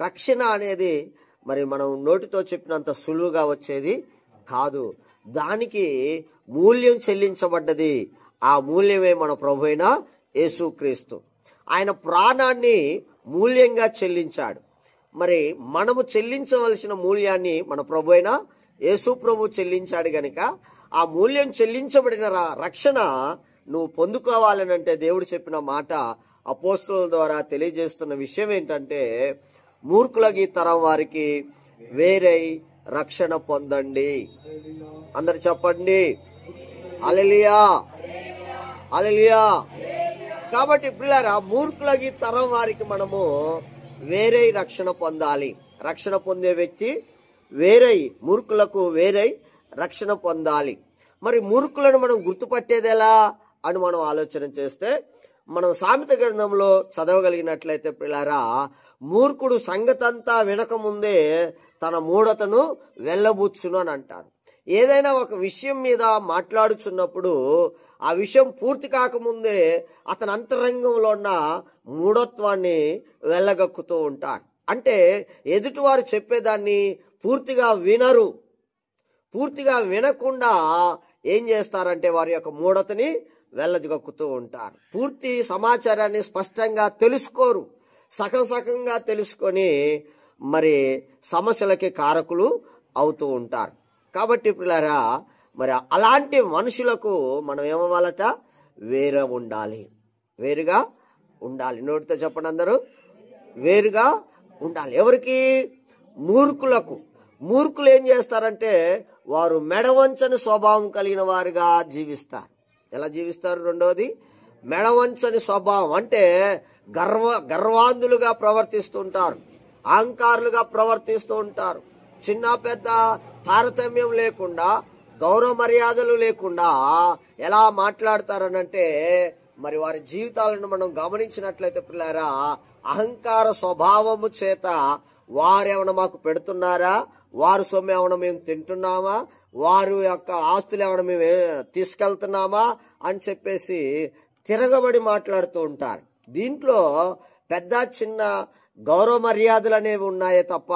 రక్షణ అనేది మరి మనం నోటితో చెప్పినంత సులువుగా వచ్చేది కాదు. దానికి మూల్యం చెల్లించబడ్డది. ఆ మూల్యమే మన ప్రభువైన యేసుక్రీస్తు. ఆయన ప్రాణాన్ని మూల్యంగా చెల్లించాడు. మరి మనము చెల్లించవలసిన మూల్యాన్ని మన ప్రభువైన యేసు ప్రభు చెల్లించాడు గనుక ఆ మూల్యం చెల్లించబడిన రక్షణ నువ్వు పొందుకోవాలనంటే దేవుడు చెప్పిన మాట అపోస్తలుల ద్వారా తెలియజేస్తున్న విషయం ఏంటంటే, మూర్ఖులకి తరం వారికి వేరై రక్షణ పొందండి. అందరు చెప్పండి హల్లెలూయా, హల్లెలూయా. కాబట్టి పిల్లరా, మూర్ఖులకి తరం వారికి మనము వేరై రక్షణ పొందాలి. రక్షణ పొందే వ్యక్తి వేరై, మూర్ఖులకు వేరై రక్షణ పొందాలి. మరి మూర్ఖులను మనం గుర్తుపట్టేది ఎలా అని మనం ఆలోచన చేస్తే, మనం సామెత గ్రంథంలో చదవగలిగినట్లయితే పిల్లారా, మూర్ఖుడు సంగతంతా వినకముందే తన మూఢతను వెళ్ళబుచ్చును అని అంటారు. ఏదైనా ఒక విషయం మీద మాట్లాడుచున్నప్పుడు ఆ విషయం పూర్తి కాకముందే అతని అంతరంగంలో ఉన్న మూఢత్వాన్ని వెళ్ళగక్కుతూ ఉంటారు. అంటే ఎదుటివారు చెప్పేదాన్ని పూర్తిగా వినరు. పూర్తిగా వినకుండా ఏం చేస్తారంటే వారి యొక్క మూఢతని వెళ్ళగక్కుతూ ఉంటారు. పూర్తి సమాచారాన్ని స్పష్టంగా తెలుసుకోరు. సగం సగంగా తెలుసుకొని మరి సమస్యలకి కారకులు అవుతూ ఉంటారు. కాబట్టి పిల్లరా, మరి అలాంటి మనుషులకు మనం ఏమవ్వాలట? వేరే ఉండాలి, వేరుగా ఉండాలి. నోటితో చెప్పండి అందరూ, వేరుగా ఉండాలి. ఎవరికి? మూర్ఖులకు. మూర్ఖులు ఏం చేస్తారంటే వారు మెడవంచని స్వభావం కలిగిన వారుగా జీవిస్తారు. ఎలా జీవిస్తారు? రెండవది, మెడవంచని స్వభావం అంటే గర్వాంధులుగా ప్రవర్తిస్తుంటారు, అహంకారులుగా ప్రవర్తిస్తూ ఉంటారు. చిన్న పెద్ద తారతమ్యం లేకుండా, గౌరవ మర్యాదలు లేకుండా ఎలా మాట్లాడతారనంటే, మరి వారి జీవితాలను మనం గమనించినట్లయితే పిల్లారా, అహంకార స్వభావము చేత వారేమన్నా మాకు పెడుతున్నారా, వారు సొమ్ము ఏమన్నా మేము తింటున్నామా, వారు యొక్క ఆస్తులు ఏమన్నా మేము తీసుకెళ్తున్నామా అని చెప్పేసి తిరగబడి మాట్లాడుతూ ఉంటారు. దీంట్లో పెద్ద చిన్న గౌరవ మర్యాదలు అనేవి ఉన్నాయే తప్ప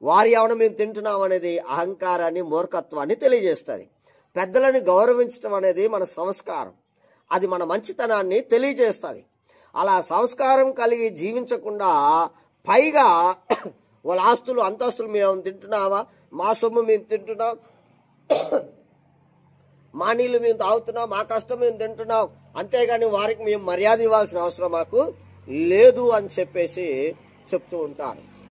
వారు ఏమన్నా మేము తింటున్నాం అనేది అహంకారాన్ని, మూర్ఖత్వాన్ని తెలియజేస్తుంది. పెద్దలని గౌరవించడం అనేది మన సంస్కారం, అది మన మంచితనాన్ని తెలియజేస్తుంది. అలా సంస్కారం కలిగి జీవించకుండా పైగా వాళ్ళ ఆస్తులు అంతస్తులు మేము తింటున్నావా, మా సొమ్ము మేము తింటున్నాం, మా నీళ్ళు మేము తాగుతున్నాం, మా కష్టం మేము తింటున్నాం, అంతేగాని వారికి మేము మర్యాద ఇవ్వాల్సిన అవసరం మాకు లేదు అని చెప్పేసి చెప్తూ ఉంటారు.